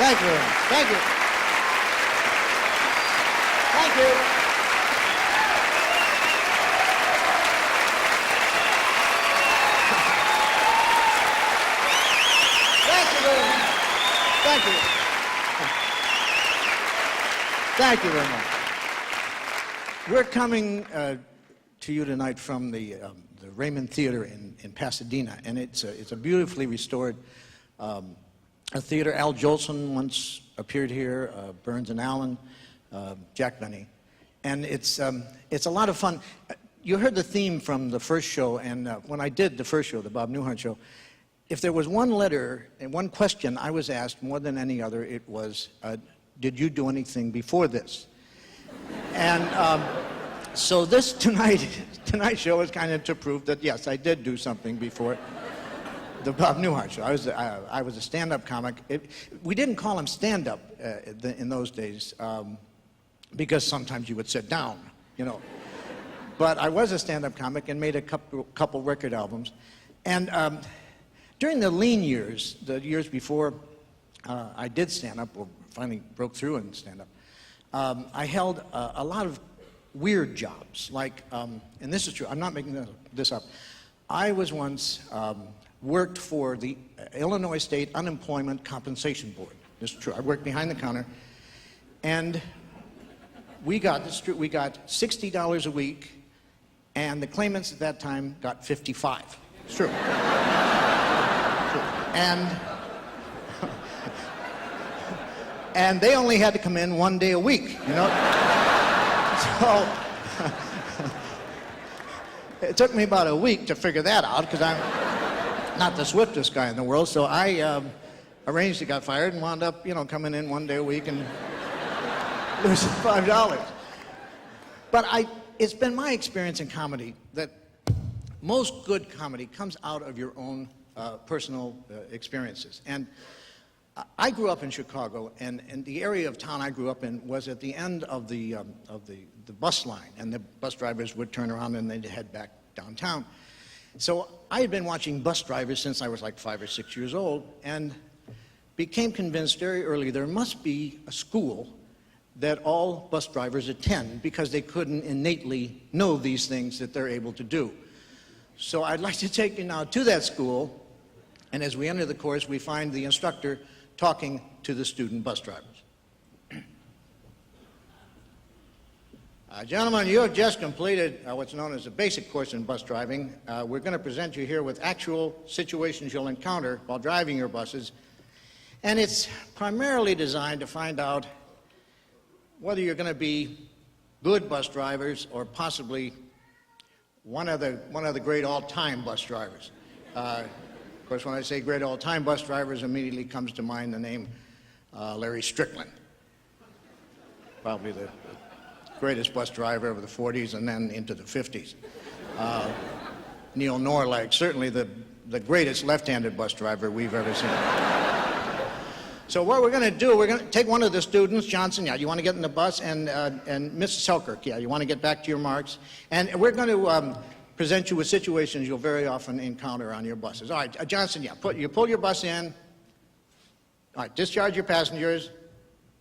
Thank you very much. Thank you. Thank you. Thank you very much. Thank you. Thank you very much. We're coming to you tonight from the Raymond Theater in Pasadena, and it's a beautifully restored a theater. Al Jolson once appeared here, Burns and Allen, Jack Benny, and it's a lot of fun. You heard the theme from the first show, and when I did the first show, the Bob Newhart show, if there was one letter and one question I was asked more than any other, it was, did you do anything before this? And so this tonight's show is kind of to prove that, yes, I did do something before the Bob Newhart show. I was a stand-up comic. We didn't call him stand-up in those days because sometimes you would sit down, you know. But I was a stand-up comic and made a couple record albums. And during the lean years, the years before I did stand-up, or finally broke through in stand-up, I held a lot of weird jobs, like, and this is true, I'm not making this up. I was once worked for the Illinois State Unemployment Compensation Board. This is true. I worked behind the counter, and we got $60 a week, and the claimants at that time got $55. It's true. And they only had to come in one day a week, you know? So it took me about a week to figure that out, because I'm not the swiftest guy in the world. So I arranged to get fired and wound up, you know, coming in one day a week and losing $5. But it's been my experience in comedy that most good comedy comes out of your own personal experiences. And I grew up in Chicago, and the area of town I grew up in was at the end of the bus line, and the bus drivers would turn around and they'd head back downtown. So I had been watching bus drivers since I was like 5 or 6 years old, and became convinced very early there must be a school that all bus drivers attend, because they couldn't innately know these things that they're able to do. So I'd like to take you now to that school, and as we enter the course, we find the instructor talking to the student bus drivers. Gentlemen, you have just completed what's known as a basic course in bus driving. We're going to present you here with actual situations you'll encounter while driving your buses, and it's primarily designed to find out whether you're going to be good bus drivers or possibly one of the great all-time bus drivers. Of course, when I say great all-time bus drivers, immediately comes to mind the name Larry Strickland. Probably the greatest bus driver of the 40s and then into the 50s. Neil Norlag, certainly the greatest left-handed bus driver we've ever seen. So what we're going to do, we're going to take one of the students, Johnson, yeah, you want to get in the bus, and Mrs. Selkirk, yeah, you want to get back to your marks. And we're going to present you with situations you'll very often encounter on your buses. All right, Johnson, yeah, you pull your bus in. All right, discharge your passengers.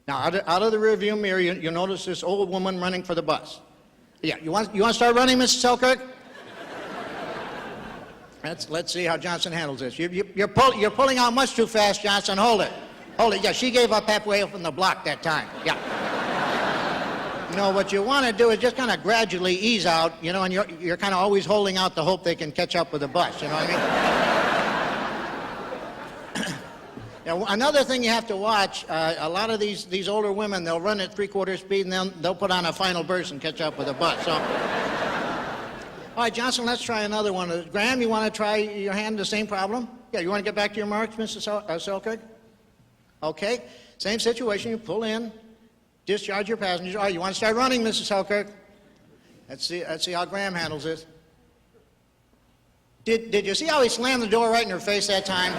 Now, out of the rearview mirror, you notice this old woman running for the bus. Yeah, you want to start running, Mrs. Selkirk? Let's see how Johnson handles this. You're pulling out much too fast, Johnson. Hold it. Hold it. Yeah, she gave up halfway up in the block that time. Yeah. You know, what you want to do is just kind of gradually ease out, you know, and you're kind of always holding out the hope they can catch up with the bus, you know what I mean? Now, another thing you have to watch, a lot of these older women, they'll run at 3/4 speed and then they'll put on a final burst and catch up with the bus. So, all right, Johnson, let's try another one. Graham, you want to try your hand, the same problem? Yeah, you want to get back to your marks, Mrs. Selkirk? Okay, same situation, you pull in, discharge your passengers. All right, you want to start running, Mrs. Selkirk? Let's see how Graham handles this. Did you see how he slammed the door right in her face that time?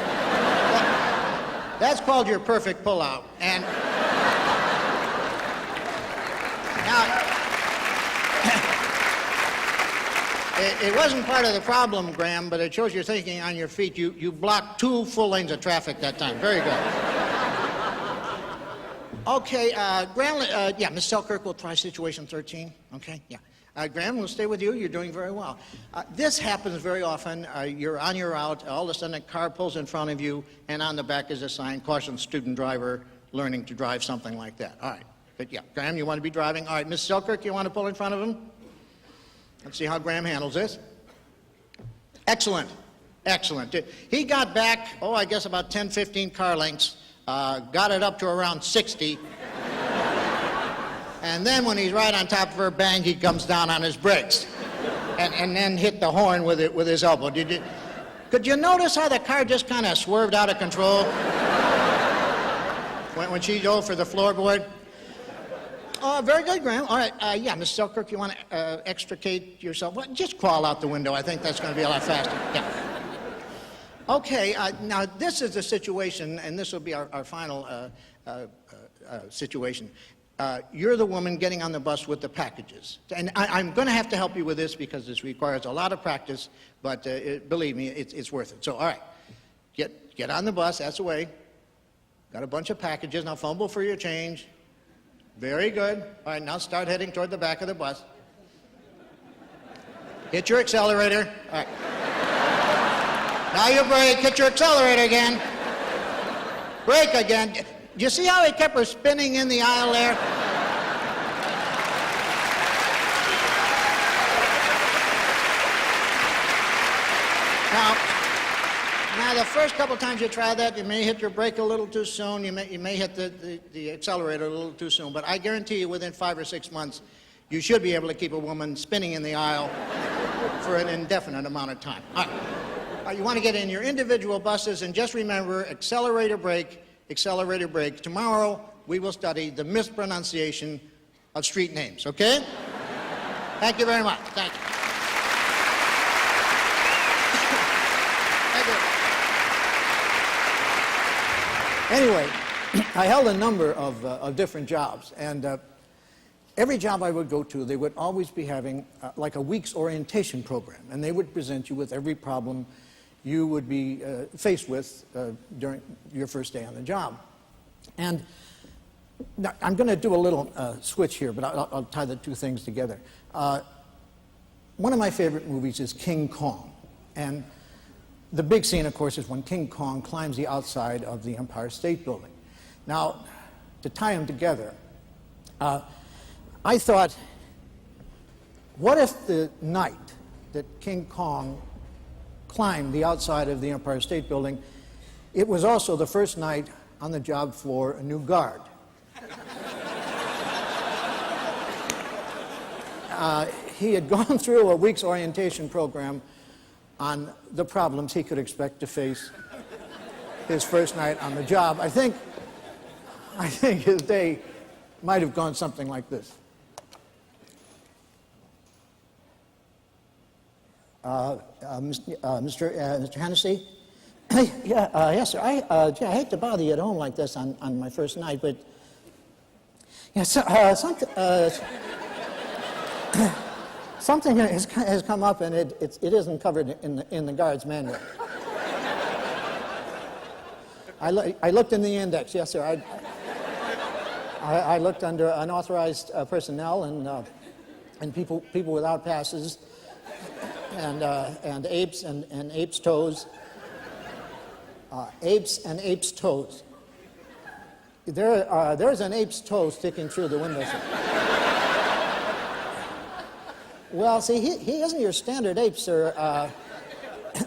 That's called your perfect pullout. And now, it wasn't part of the problem, Graham, but it shows you're thinking on your feet. You blocked 2 full lanes of traffic that time. Very good. Okay, Graham, yeah, Miss Selkirk will try situation 13. Okay, yeah. Graham, we'll stay with you. You're doing very well. This happens very often. You're on your route. All of a sudden, a car pulls in front of you, and on the back is a sign, caution student driver learning to drive, something like that. All right. But yeah, Graham, you want to be driving? All right, Miss Selkirk, you want to pull in front of him? Let's see how Graham handles this. Excellent. Excellent. He got back, I guess about 10, 15 car lengths, got it up to around 60. And then when he's right on top of her, bang, he comes down on his brakes. And then hit the horn with his elbow. Could you notice how the car just kind of swerved out of control when she dove for the floorboard? Very good, Graham. All right, yeah, Miss Selkirk, you want to extricate yourself? Well, just crawl out the window. I think that's going to be a lot faster. Yeah. Okay, now this is the situation, and this will be our final situation. You're the woman getting on the bus with the packages. And I'm going to have to help you with this because this requires a lot of practice, but believe me, it's worth it. So, all right, get on the bus, that's the way. Got a bunch of packages, now fumble for your change. Very good. All right, now start heading toward the back of the bus. Hit your accelerator. All right. Now you brake, hit your accelerator again. Brake again. Do you see how he kept her spinning in the aisle there? Now the first couple times you try that, you may hit your brake a little too soon, you may hit the accelerator a little too soon, but I guarantee you within 5 or 6 months, you should be able to keep a woman spinning in the aisle for an indefinite amount of time. All right. You want to get in your individual buses, and just remember, accelerator brake, accelerator brake. Tomorrow, we will study the mispronunciation of street names, okay? Thank you very much. Thank you. Thank you. Anyway, I held a number of different jobs, and every job I would go to, they would always be having like a week's orientation program, and they would present you with every problem you would be faced with during your first day on the job. And now, I'm going to do a little switch here, but I'll tie the two things together. One of my favorite movies is King Kong. And the big scene, of course, is when King Kong climbs the outside of the Empire State Building. Now, to tie them together, I thought, what if the night that King Kong climbed the outside of the Empire State Building, it was also the first night on the job for a new guard. He had gone through a week's orientation program on the problems he could expect to face his first night on the job. I think his day might have gone something like this. Mr. Hennessy? Yes, sir. I hate to bother you at home like this on my first night, but yeah, something has come up, and it isn't covered in the guard's manual. I looked in the index. Yes, sir. I looked under unauthorized personnel and people without passes. And apes and apes' toes. Apes and apes' toes. There's an ape's toe sticking through the window. Well, see, he isn't your standard ape, sir.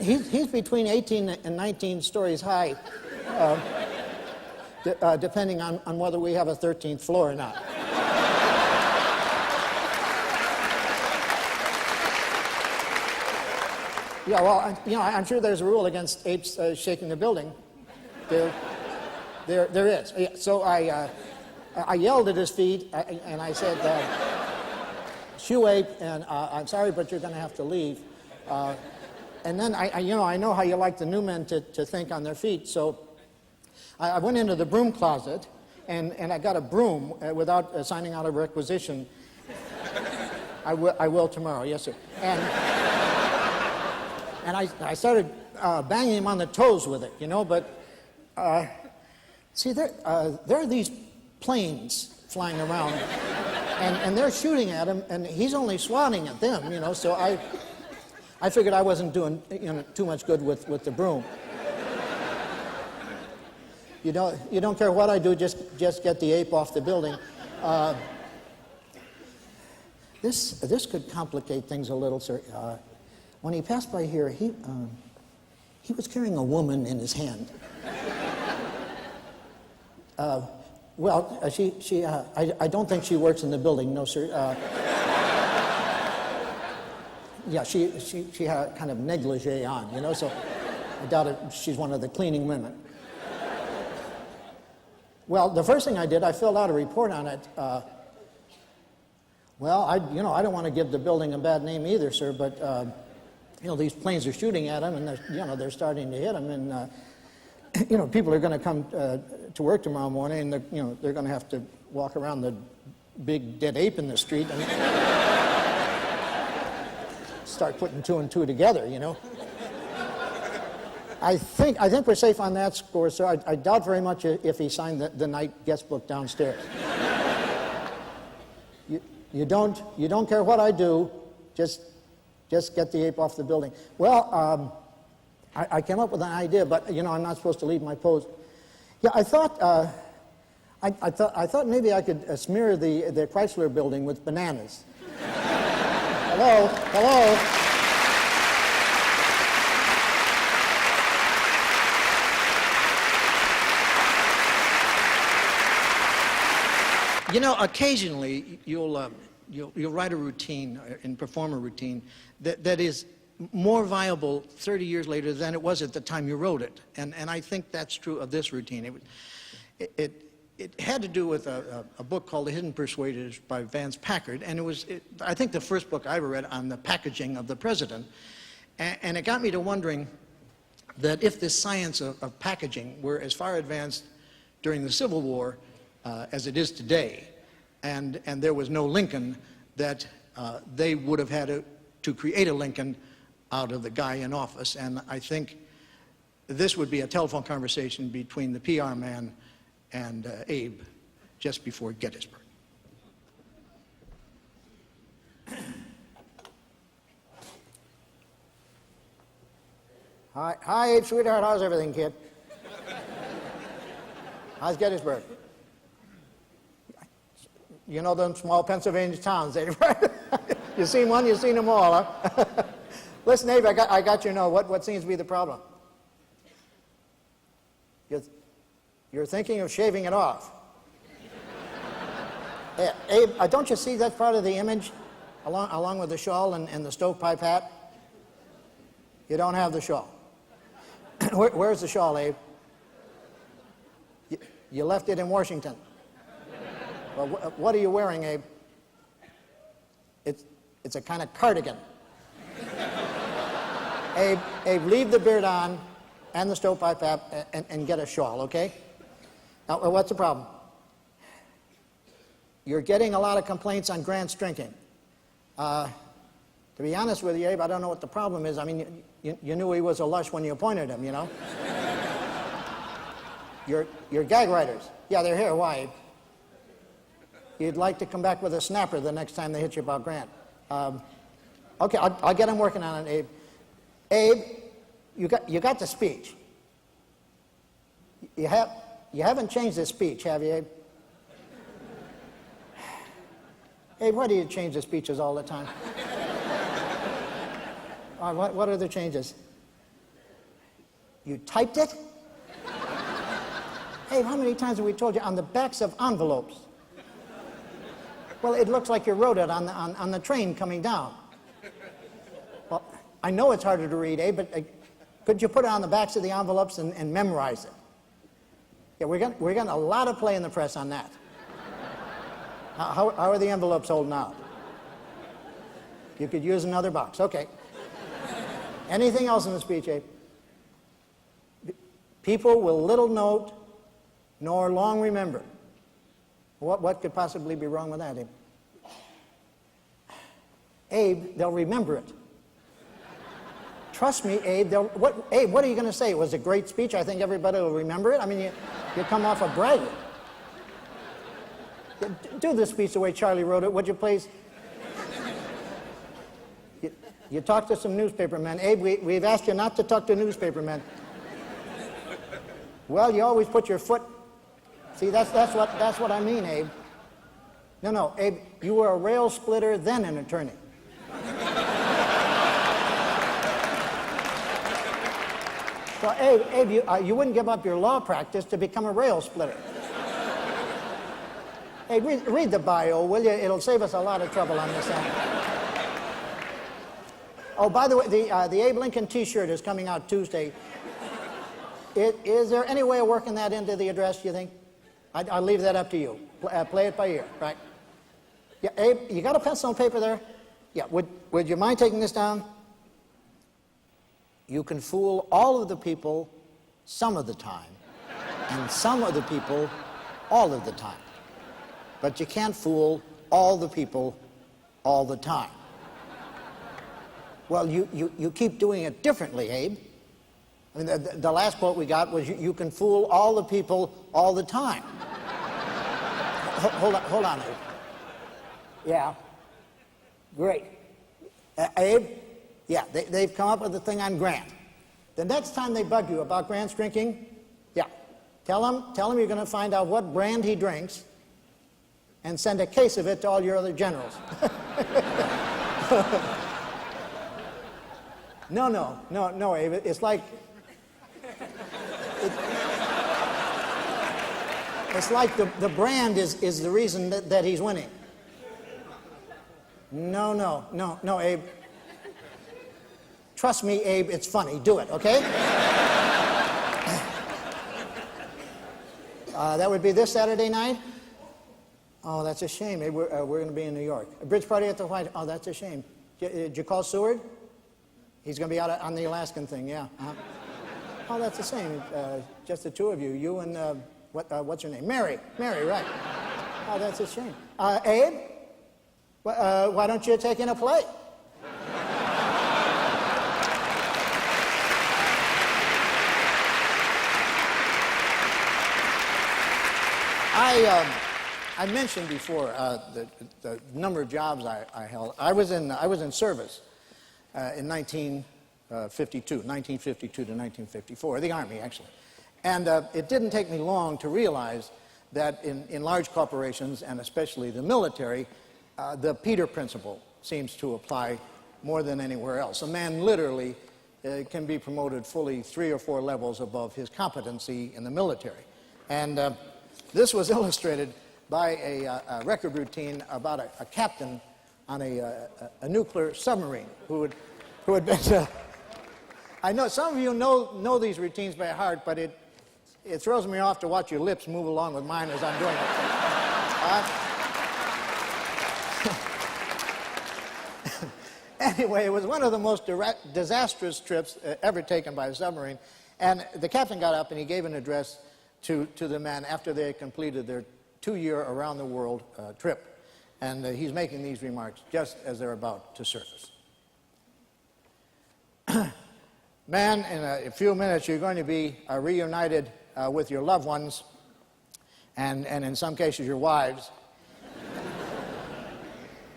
He's between 18 and 19 stories high, depending on whether we have a 13th floor or not. Yeah, well, I'm sure there's a rule against apes shaking the building. There is. So I yelled at his feet, and I said, "Shoe ape, and I'm sorry, but you're going to have to leave." And then I know how you like the new men to think on their feet, so I went into the broom closet, and I got a broom without signing out a requisition. I will tomorrow, yes, sir. And I started banging him on the toes with it, but see, there are these planes flying around, and they're shooting at him, and he's only swatting at them, you know. So I figured I wasn't doing, you know, too much good with the broom. You don't care what I do, just get the ape off the building. This could complicate things a little, sir. When he passed by here, he was carrying a woman in his hand. Well, I don't think she works in the building, no, sir. Yeah, she had kind of negligee on, you know, so I doubt she's one of the cleaning women. Well, the first thing I did, I filled out a report on it. Well, I don't want to give the building a bad name either, sir, but, you know, these planes are shooting at them, and they're starting to hit them, and, you know, people are going to come to work tomorrow morning, and they're going to have to walk around the big dead ape in the street and start putting two and two together, you know. I think we're safe on that score, sir. I doubt very much if he signed the night guest book downstairs. You don't care what I do, just get the ape off the building. Well, I came up with an idea, but you know I'm not supposed to leave my post. Yeah, I thought maybe I could smear the Chrysler building with bananas. Hello. You know, occasionally you'll write a routine and perform a routine that is more viable 30 years later than it was at the time you wrote it, and I think that's true of this routine. It had to do with a book called The Hidden Persuaders by Vance Packard, and I think the first book I ever read on the packaging of the president, and it got me to wondering that if this science of packaging were as far advanced during the Civil War as it is today, and there was no Lincoln, that they would have had to create a Lincoln out of the guy in office. And I think this would be a telephone conversation between the PR man and Abe just before Gettysburg. Hi, Abe, sweetheart. How's everything, kid? How's Gettysburg? You know them small Pennsylvania towns, Abe, right? You seen one, you seen them all, huh? Listen, Abe, I got you know what seems to be the problem. You're thinking of shaving it off. Hey, Abe, don't you see that part of the image, along with the shawl and the stovepipe hat? You don't have the shawl. Where's the shawl, Abe? You left it in Washington. Well, what are you wearing, Abe? It's a kind of cardigan. Abe, leave the beard on and the stovepipe hat and get a shawl, okay? Now, what's the problem? You're getting a lot of complaints on Grant's drinking. To be honest with you, Abe, I don't know what the problem is. I mean, you knew he was a lush when you appointed him, you know? Your gag writers. Yeah, they're here. Why, Abe? You'd like to come back with a snapper the next time they hit you about Grant. Okay, I'll get him working on it, Abe. Abe, you got the speech. You haven't changed the speech, have you, Abe? Abe, why do you change the speeches all the time? What are the changes? You typed it? Abe, how many times have we told you on the backs of envelopes? Well, it looks like you wrote it on the train coming down. Well, I know it's harder to read, Abe, but could you put it on the backs of the envelopes and memorize it? Yeah, we're getting a lot of play in the press on that. How are the envelopes holding out? You could use another box. Okay. Anything else in the speech, Abe? People will little note nor long remember. What could possibly be wrong with that, Abe? Abe, they'll remember it. Trust me, Abe. Abe, what are you going to say? It was a great speech. I think everybody will remember it. I mean, you come off a braggart. Do the speech the way Charlie wrote it, would you please? You talk to some newspaper men. Abe, we've asked you not to talk to newspaper men. Well, you always put your foot... See, that's what I mean, Abe. No, Abe, you were a rail splitter, then an attorney. So, Abe, you wouldn't give up your law practice to become a rail splitter. Hey, read the bio, will you? It'll save us a lot of trouble on this end. Oh, by the way, the Abe Lincoln T-shirt is coming out Tuesday. Is there any way of working that into the address, do you think? I'll leave that up to you. Play it by ear, right? Yeah, Abe, you got a pencil and paper there? Yeah, would you mind taking this down? You can fool all of the people some of the time, and some of the people all of the time. But you can't fool all the people all the time. Well, you keep doing it differently, Abe. I mean, the last quote we got was, you can fool all the people all the time. Hold on, Abe. Yeah. Great. Abe? Yeah, they've come up with a thing on Grant. The next time they bug you about Grant's drinking, yeah, tell him you're going to find out what brand he drinks and send a case of it to all your other generals. No, Abe. It's like... It's like the brand is the reason that he's winning. No, Abe. Trust me, Abe, it's funny. Do it, okay? That would be this Saturday night? Oh, that's a shame, Abe. We're going to be in New York. A bridge party at the White... Oh, that's a shame. Did you call Seward? He's going to be out on the Alaskan thing, yeah. Oh, that's a shame. Just the two of you. You and... what's her name? Mary, right. Oh, that's a shame. Abe, why don't you take in a play? I mentioned before the number of jobs I held. I was in service in 1952 to 1954, the Army actually. And it didn't take me long to realize that in large corporations, and especially the military, the Peter principle seems to apply more than anywhere else. A man literally can be promoted fully 3 or 4 levels above his competency in the military. And this was illustrated by a record routine about a captain on a nuclear submarine who had been... I know some of you know these routines by heart, but it throws me off to watch your lips move along with mine as I'm doing it. Anyway, it was one of the most disastrous trips ever taken by a submarine. And the captain got up and he gave an address to the men after they had completed their 2-year around-the-world trip. And he's making these remarks just as they're about to surface. Man, in a few minutes you're going to be reunited with your loved ones, and in some cases your wives.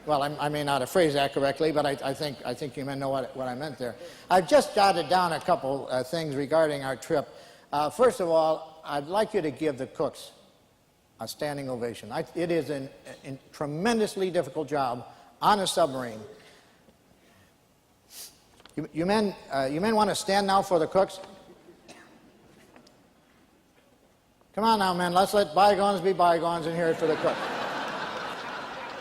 Well, I may not have phrased that correctly, but I think you may know what I meant there. I've just jotted down a couple things regarding our trip. First of all, I'd like you to give the cooks a standing ovation. It is a tremendously difficult job on a submarine. You men want to stand now for the cooks? Come on now, men. Let's let bygones be bygones and hear it for the cooks.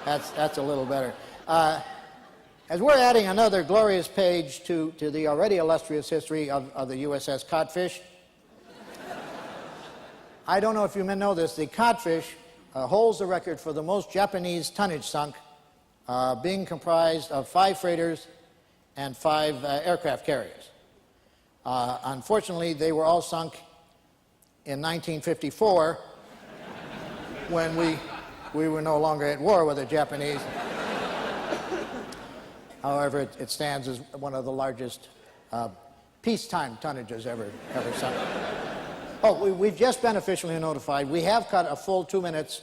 That's a little better. As we're adding another glorious page to the already illustrious history of the USS Codfish, I don't know if you men know this, the Codfish holds the record for the most Japanese tonnage sunk, being comprised of 5 freighters and 5 aircraft carriers. Unfortunately, they were all sunk in 1954 when we were no longer at war with the Japanese. However, it stands as one of the largest peacetime tonnages ever sunk. Oh, we've just been officially notified. We have cut a full 2 minutes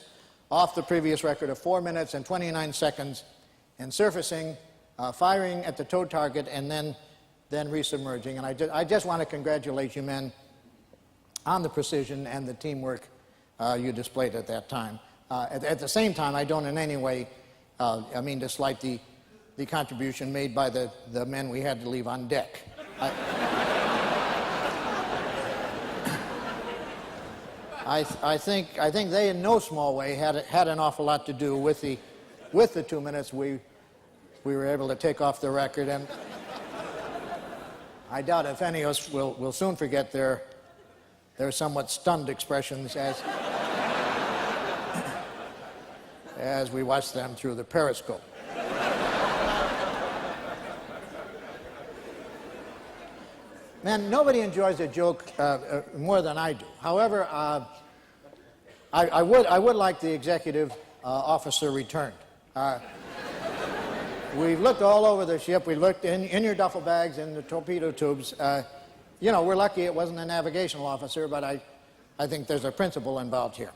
off the previous record of 4 minutes and 29 seconds in surfacing, firing at the tow target, and then resubmerging. And I just want to congratulate you men on the precision and the teamwork you displayed at that time. At the same time, I don't in any way mean to slight the contribution made by the men we had to leave on deck. I think they in no small way had an awful lot to do with the 2 minutes we were able to take off the record, and I doubt if any of us will soon forget their somewhat stunned expressions as we watched them through the periscope. Man, nobody enjoys a joke more than I do. However, I would like the executive officer returned. We've looked all over the ship. We looked in your duffel bags, in the torpedo tubes. You know, we're lucky it wasn't a navigational officer, but I think there's a principle involved here.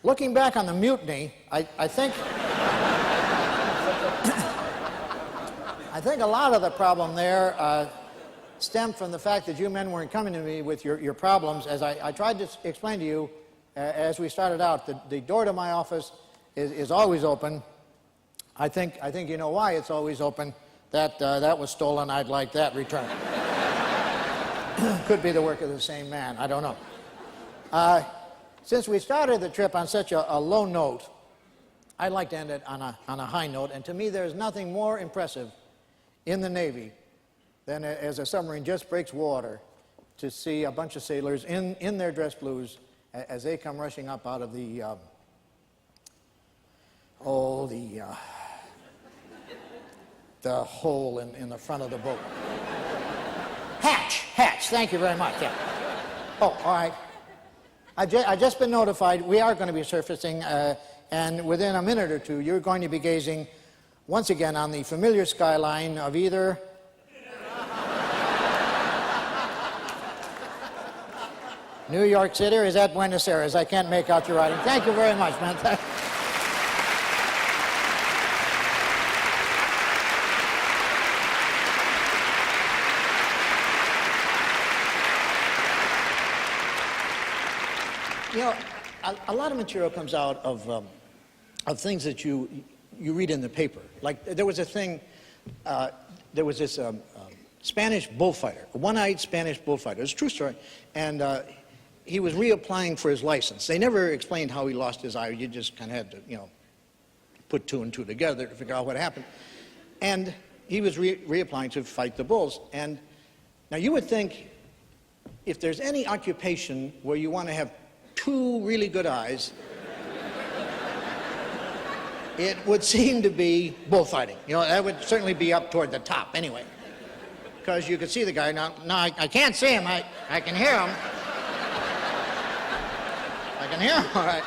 Looking back on the mutiny, I think a lot of the problem there stemmed from the fact that you men weren't coming to me with your problems. As I tried to explain to you as we started out, the door to my office is always open. I think you know why it's always open. That was stolen. I'd like that returned. Could be the work of the same man. I don't know. Since we started the trip on such a low note, I'd like to end it on a high note. And to me, there's nothing more impressive in the Navy than as a submarine just breaks water to see a bunch of sailors in their dress blues as they come rushing up out of the hole in the front of the boat. Hatch, thank you very much. Yeah. Oh, all right. I've just been notified we are going to be surfacing, and within a minute or two, you're going to be gazing once again on the familiar skyline of either New York City, or is that Buenos Aires? I can't make out your writing. Thank you very much, man. You know, a lot of material comes out of things that you read in the paper. Like there was a thing, there was this Spanish bullfighter, a one-eyed Spanish bullfighter. It's a true story, and he was reapplying for his license. They never explained how he lost his eye. You just kind of had to, you know, put two and two together to figure out what happened. And he was reapplying to fight the bulls. And now you would think if there's any occupation where you want to have two really good eyes, it would seem to be bullfighting. You know, that would certainly be up toward the top anyway. Because you could see the guy. Now I can't see him. I can hear him. I can hear him, all right.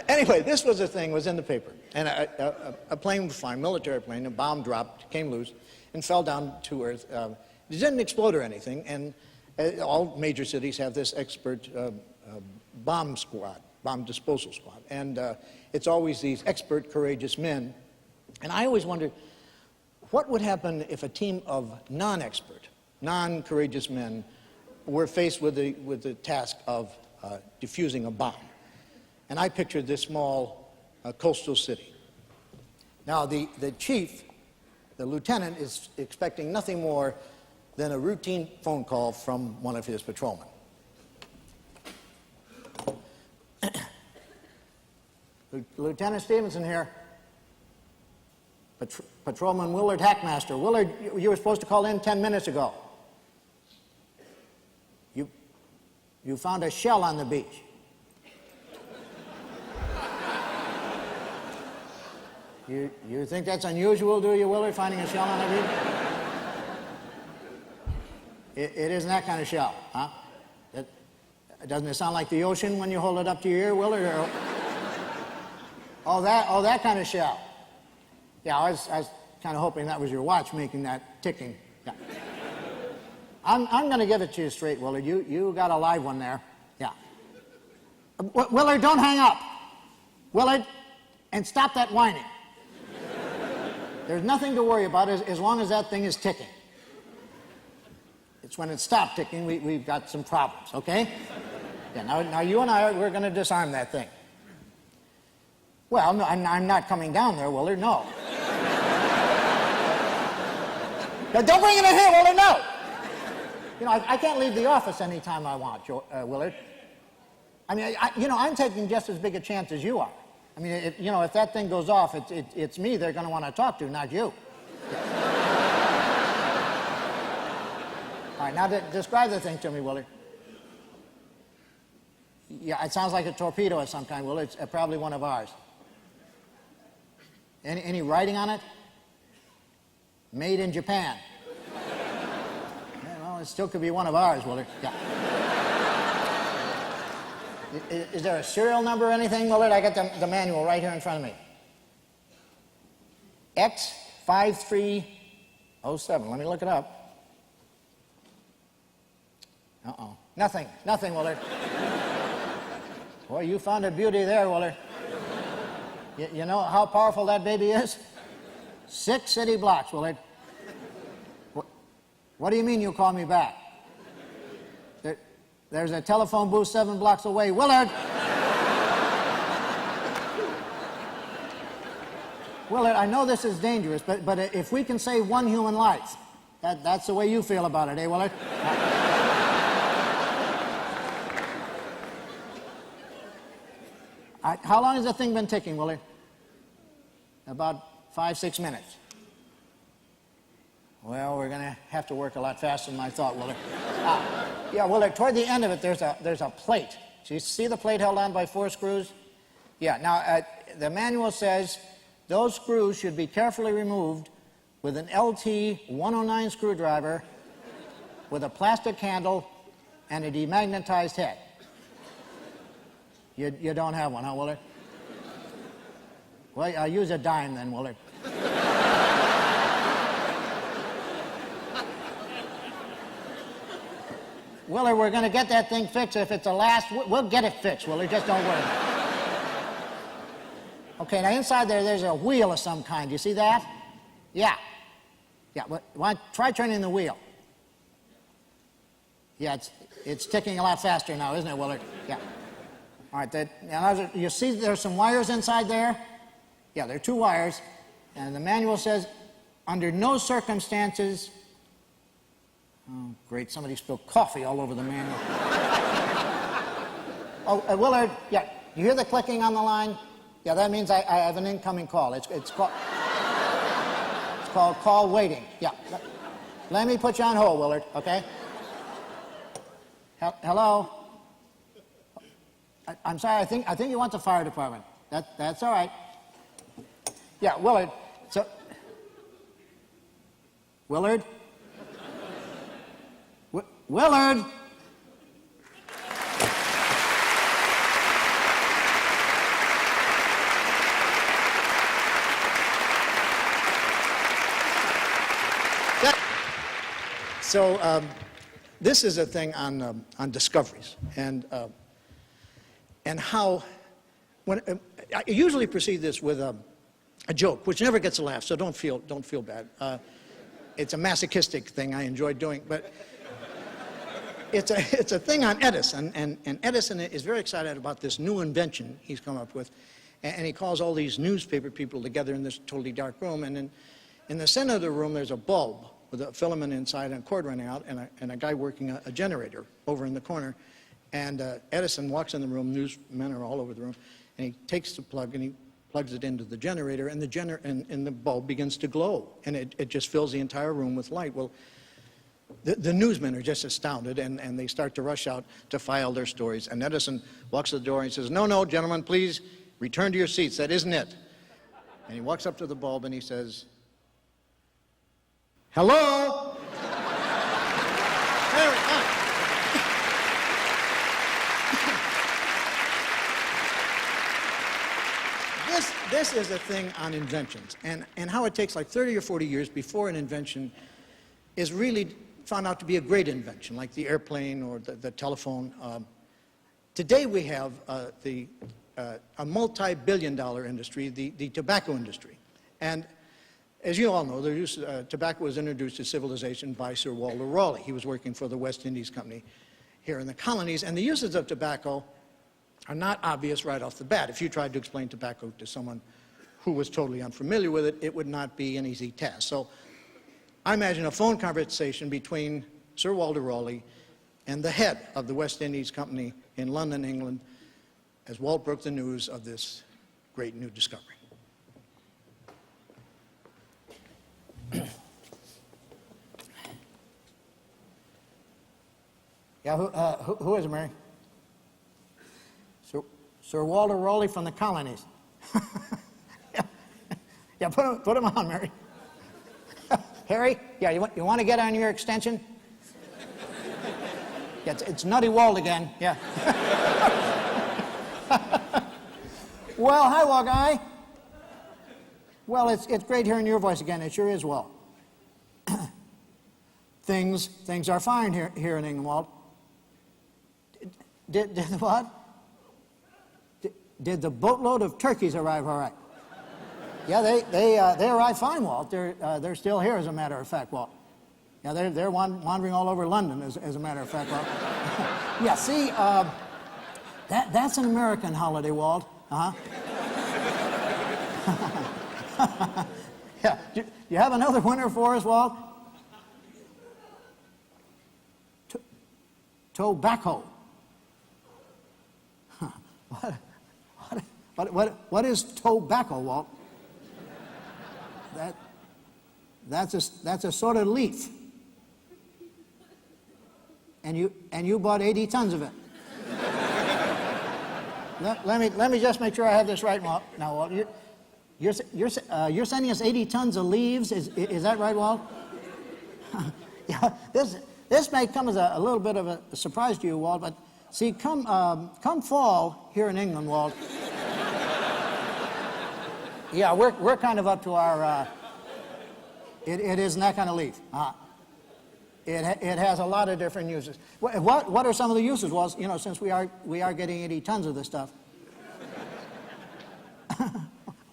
Anyway, this was a thing, was in the paper. And a plane was flying, military plane, a bomb dropped, came loose, and fell down to earth. It didn't explode or anything, and all major cities have this expert bomb squad, bomb disposal squad. And it's always these expert, courageous men. And I always wondered, what would happen if a team of non-expert, non-courageous men were faced with the task of defusing a bomb? And I pictured this small coastal city. Now, the chief, the lieutenant, is expecting nothing more than a routine phone call from one of his patrolmen. Lieutenant Stevenson here. Patrolman Willard Hackmaster. Willard, you were supposed to call in 10 minutes ago. You found a shell on the beach. You think that's unusual, do you, Willard, finding a shell on the beach? It isn't that kind of shell, huh? Doesn't it sound like the ocean when you hold it up to your ear, Willard? Or, oh, that kind of shell. Yeah, I was kind of hoping that was your watch making that ticking. Yeah. I'm going to give it to you straight, Willard. You got a live one there. Yeah. Willard, don't hang up. Willard, and stop that whining. There's nothing to worry about as long as that thing is ticking. It's when it stopped ticking we've got some problems, okay? Yeah, now you and we're going to disarm that thing. Well, no, I'm not coming down there, Willard, no. Now, don't bring it in here, Willard, no! You know, I can't leave the office anytime I want, Willard. I mean, I'm taking just as big a chance as you are. I mean, if that thing goes off, it's me they're going to want to talk to, not you. All right, now describe the thing to me, Willard. Yeah, it sounds like a torpedo of some kind, Willard. It's probably one of ours. Any writing on it? Made in Japan. Yeah, well, it still could be one of ours, Willard. Yeah. Is there a serial number or anything, Willard? I got the manual right here in front of me. X5307. Let me look it up. Uh-oh. Nothing, Willard. Boy, you found a beauty there, Willard. You know how powerful that baby is? 6 city blocks, Willard. What do you mean you call me back? There's a telephone booth 7 blocks away. Willard! Willard, I know this is dangerous, but if we can save one human life, that's the way you feel about it, eh, Willard? How long has the thing been ticking, Willard? About 5-6 minutes. Well, we're going to have to work a lot faster than I thought, Willard. Yeah, Willard, toward the end of it, there's a plate. So you see the plate held on by 4 screws? Yeah, now, the manual says those screws should be carefully removed with an LT 109 screwdriver with a plastic handle and a demagnetized head. You don't have one, huh, Willard? Well, I'll use a dime then, Willard. Willard, we're going to get that thing fixed. If it's the last, we'll get it fixed, Willard. Just don't worry. Okay, now inside there's a wheel of some kind. Do you see that? Yeah. Yeah, try turning the wheel. Yeah, it's ticking a lot faster now, isn't it, Willard? Yeah. All right, now you see there's some wires inside there? Yeah, there are 2 wires. And the manual says, under no circumstances... Oh, great, somebody spilled coffee all over the manual. Oh, Willard, yeah, you hear the clicking on the line? Yeah, that means I have an incoming call. It's called call waiting. Yeah. Let me put you on hold, Willard, okay? Hello? I'm sorry, I think you want the fire department. That's all right. Yeah, Willard, so... Willard? Willard! So this is a thing on discoveries and how I usually precede this with a joke, which never gets a laugh. So don't feel bad. It's a masochistic thing I enjoy doing, but it's a thing on Edison, and Edison is very excited about this new invention he's come up with, and he calls all these newspaper people together in this totally dark room, and in the center of the room there's a bulb with a filament inside and a cord running out, and a guy working a generator over in the corner, and Edison walks in the room, newsmen are all over the room, and he takes the plug and he plugs it into the generator, and the bulb begins to glow, and it just fills the entire room with light. Well, the newsmen are just astounded, and they start to rush out to file their stories. And Edison walks to the door and he says, no, gentlemen, please return to your seats. That isn't it. And he walks up to the bulb and he says, hello? There we go. This is a thing on inventions, and how it takes like 30 or 40 years before an invention is really found out to be a great invention, like the airplane or the telephone. Today we have a multi-billion-dollar industry, the tobacco industry. And as you all know, tobacco was introduced to civilization by Sir Walter Raleigh. He was working for the West Indies Company here in the colonies, and the uses of tobacco are not obvious right off the bat. If you tried to explain tobacco to someone who was totally unfamiliar with it, it would not be an easy task. So I imagine a phone conversation between Sir Walter Raleigh and the head of the West Indies Company in London, England, as Walt broke the news of this great new discovery. Yeah, who is it, Mary? Sir Walter Raleigh from the colonies. Yeah, put him on, Mary. Harry, yeah, you want to get on your extension? Yeah, it's Nutty Walt again, yeah. Well, hi, Walt guy. Well, it's great hearing your voice again. It sure is, Walt. Things are fine here in England, Walt. Did what? Did the boatload of turkeys arrive all right? Yeah, they arrived fine, Walt. They're still here, as a matter of fact, Walt. Yeah, they're wandering all over London, as a matter of fact, Walt. Yeah, see, that's an American holiday, Walt. Uh-huh. Yeah, you have another winner for us, Walt? Tobacco. What is tobacco, Walt? That's a sort of leaf. And you bought 80 tons of it. Let me just make sure I have this right, Walt. Now, Walt, you're sending us 80 tons of leaves. Is that right, Walt? Yeah. This may come as a little bit of a surprise to you, Walt. But see, come fall here in England, Walt. Yeah, we're kind of up to our. It isn't that kind of leaf. It has a lot of different uses. What are some of the uses? Well, you know, since we are getting 80 tons of this stuff.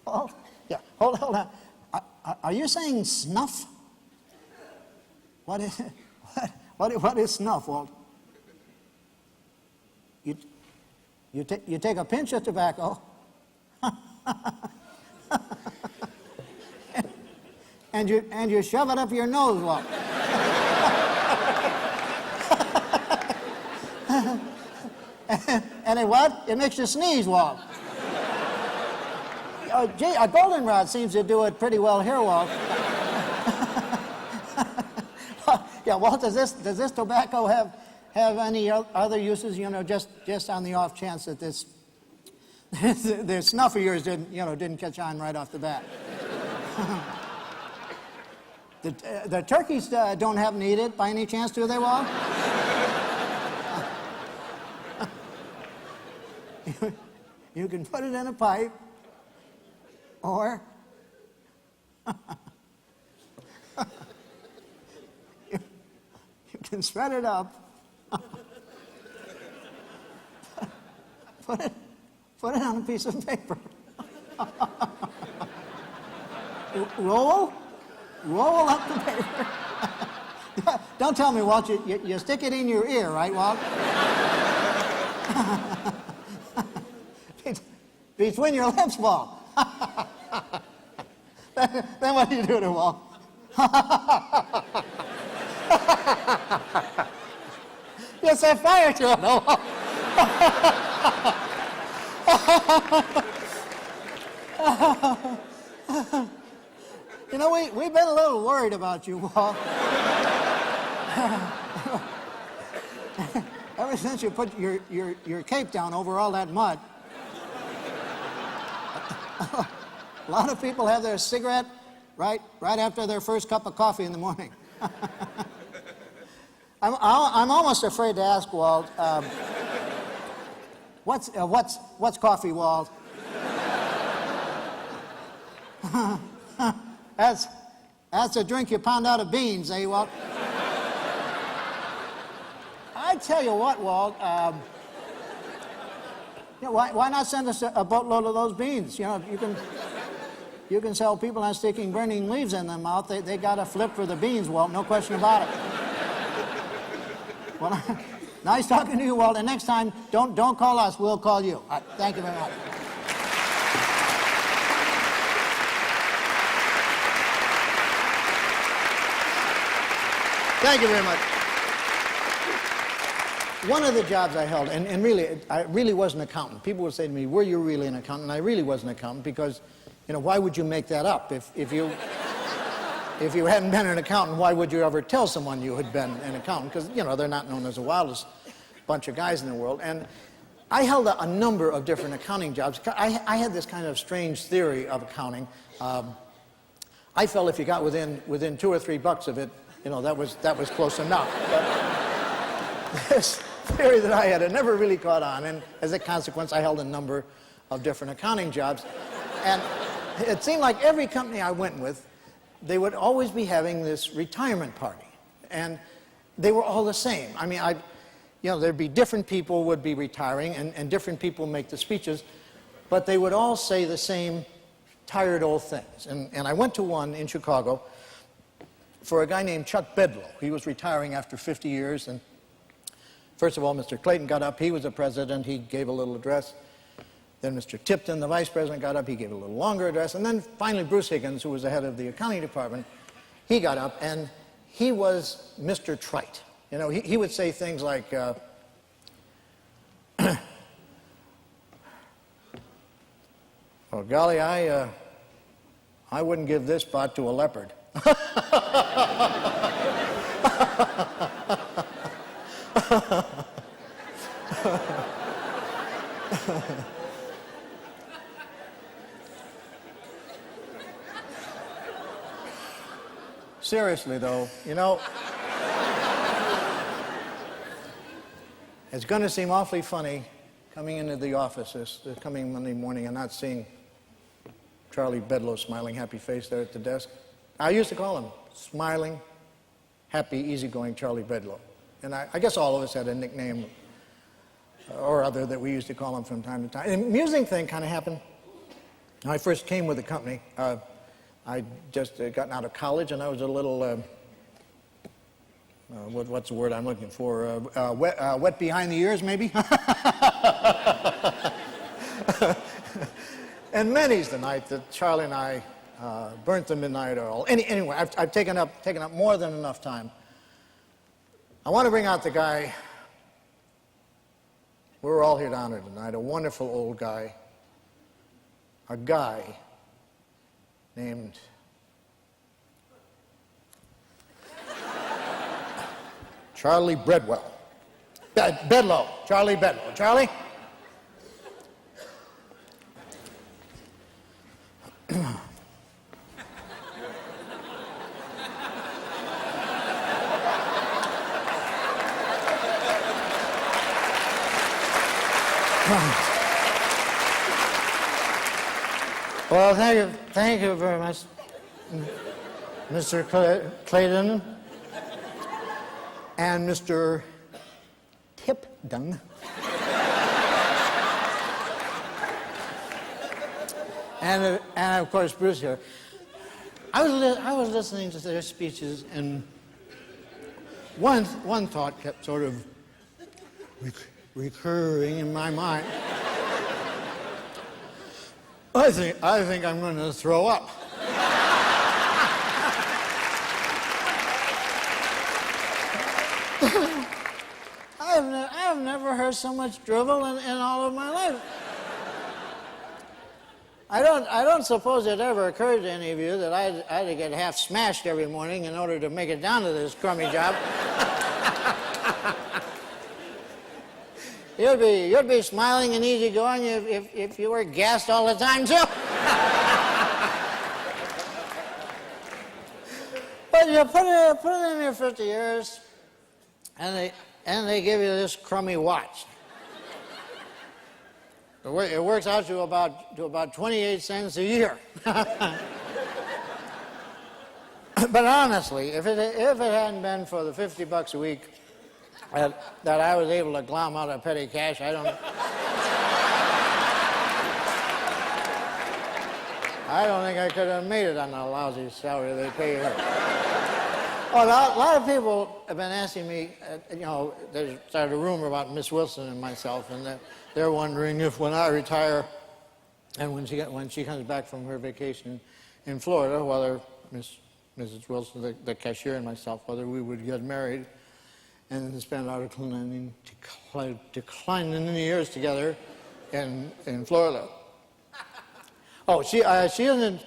Well, yeah. Hold on. Are you saying snuff? What is snuff, Walt? You take a pinch of tobacco. And you shove it up your nose, Walt. And it what? It makes you sneeze, Walt. Gee, a goldenrod seems to do it pretty well here, Walt. Yeah, Walt, does this tobacco have any other uses? You know, just on the off chance that this the snuff of yours didn't catch on right off the bat. The turkeys don't happen to eat it by any chance, do they, Walt? You can put it in a pipe, or you can spread it up, put it on a piece of paper, roll up the paper. Don't tell me, Walt, you stick it in your ear, right, Walt? Between your lips, Walt. Then what do you do to Walt? You set fire to it, no? You know, we've been a little worried about you, Walt. Ever since you put your cape down over all that mud. A lot of people have their cigarette right after their first cup of coffee in the morning. I'm almost afraid to ask, Walt. What's coffee, Walt? That's a drink you pound out of beans, eh, Walt? I tell you what, Walt. Yeah, why not send us a boatload of those beans? You know, you can sell people on sticking burning leaves in their mouth. They got a flip for the beans, Walt, no question about it. Well, nice talking to you, Walt. And next time, don't call us, we'll call you. All right, thank you very much. Thank you very much. One of the jobs I held, and really, I really was an accountant. People would say to me, were you really an accountant? I really was an accountant because, you know, why would you make that up? If you hadn't been an accountant, why would you ever tell someone you had been an accountant? Because, you know, they're not known as the wildest bunch of guys in the world. And I held a number of different accounting jobs. I had this kind of strange theory of accounting. I felt if you got within $2 or $3 of it, you know, that was close enough. But this theory that I had, it never really caught on, and as a consequence, I held a number of different accounting jobs. And it seemed like every company I went with, they would always be having this retirement party, and they were all the same. I mean, you know, there'd be different people would be retiring, and different people make the speeches, but they would all say the same tired old things. And I went to one in Chicago for a guy named Chuck Bedlow. He was retiring after 50 years, and first of all, Mr. Clayton got up. He was the president. He gave a little address. Then Mr. Tipton, the vice president, got up. He gave a little longer address. And then finally Bruce Higgins, who was the head of the accounting department, he got up, and he was Mr. Trite. You know, he would say things like, oh, golly, I wouldn't give this pot to a leopard. Seriously, though, you know, it's going to seem awfully funny coming into the office this coming Monday morning and not seeing Charlie Bedlow's smiling, happy face there at the desk. I used to call him smiling, happy, easygoing Charlie Bedlow. And I guess all of us had a nickname or other that we used to call him from time to time. An amusing thing kind of happened. When I first came with the company, I'd just gotten out of college, and I was a little, what's the word I'm looking for? Wet behind the ears, maybe? And many's the night that Charlie and I burnt the midnight oil. Anyway, I've taken up more than enough time. I want to bring out the guy we're all here to honor tonight, a wonderful old guy, a guy named Charlie Bedlow. Charlie Bedlow. Charlie? Well, thank you very much, Mr. Clayton And Mr. Tipton. and of course Bruce here. I was listening to their speeches, and one thought kept sort of recurring in my mind. I think I'm going to throw up. I've never heard so much drivel in all of my life. I don't suppose it ever occurred to any of you that I had to get half smashed every morning in order to make it down to this crummy job. You'd be smiling and easygoing if you were gassed all the time too. But you put it in your 50 years, and they give you this crummy watch. It works out to about 28 cents a year. But honestly, if it hadn't been for the $50 a week that I was able to glom out of petty cash, I don't. I don't think I could have made it on the lousy salary they pay her. Oh, a lot of people have been asking me, you know, there's started a rumor about Miss Wilson and myself, and they're wondering if when I retire and when she comes back from her vacation in Florida, whether Mrs. Wilson, the cashier, and myself, whether we would get married and spend our declining years together in Florida. Oh, she isn't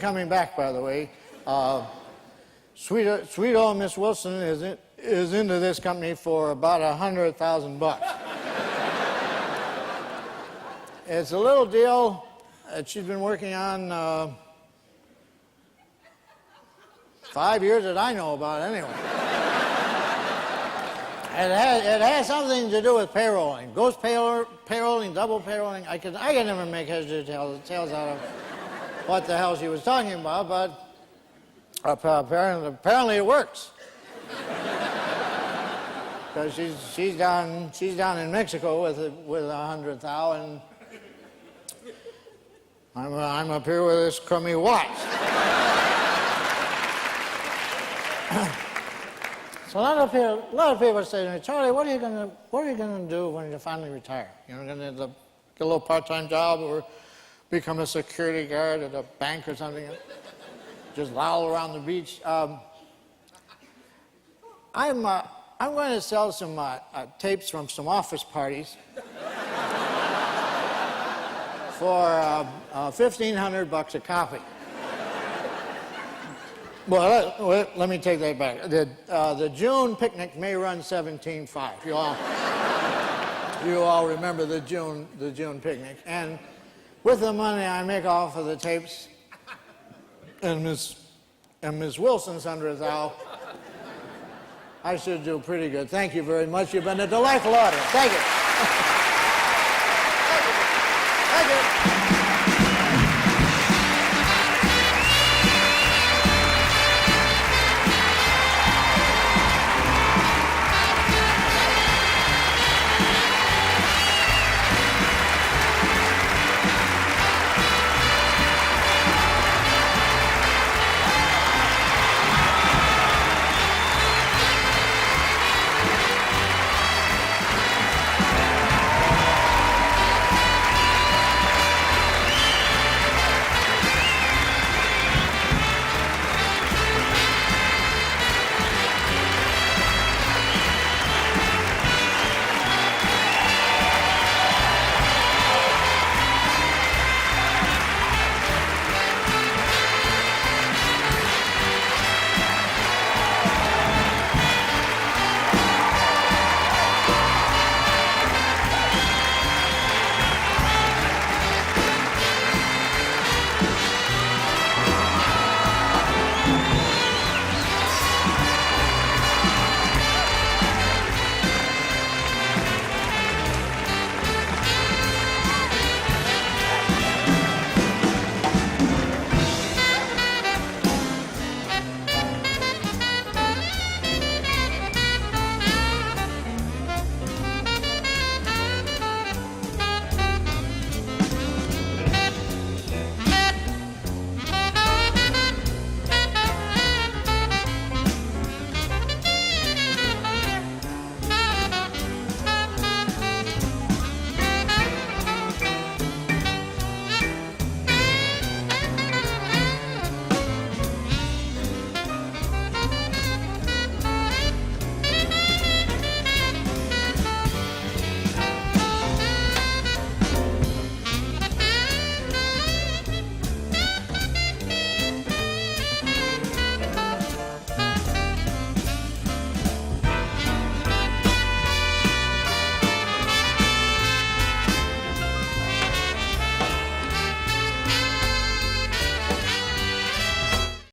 coming back, by the way. Sweet old Miss Wilson is into this company for about $100,000. It's a little deal that she's been working on 5 years that I know about, anyway. It has something to do with payrolling. Ghost payrolling, double payrolling. I can never make heads or tails out of what the hell she was talking about, but apparently it works. Because she's down in Mexico with $100,000, and I'm up here with this crummy watch. So a lot of people say to me, Charlie, what are you gonna do when you finally retire? You're gonna get a little part-time job or become a security guard at a bank or something? Just loll around the beach. I'm going to sell some tapes from some office parties for $1,500 a copy. Well, let me take that back. The June picnic may run $17,500. You all remember the June picnic, and with the money I make off of the tapes and Miss Wilson's $100,000, I should do pretty good. Thank you very much. You've been a delightful audience. Thank you. Thank you.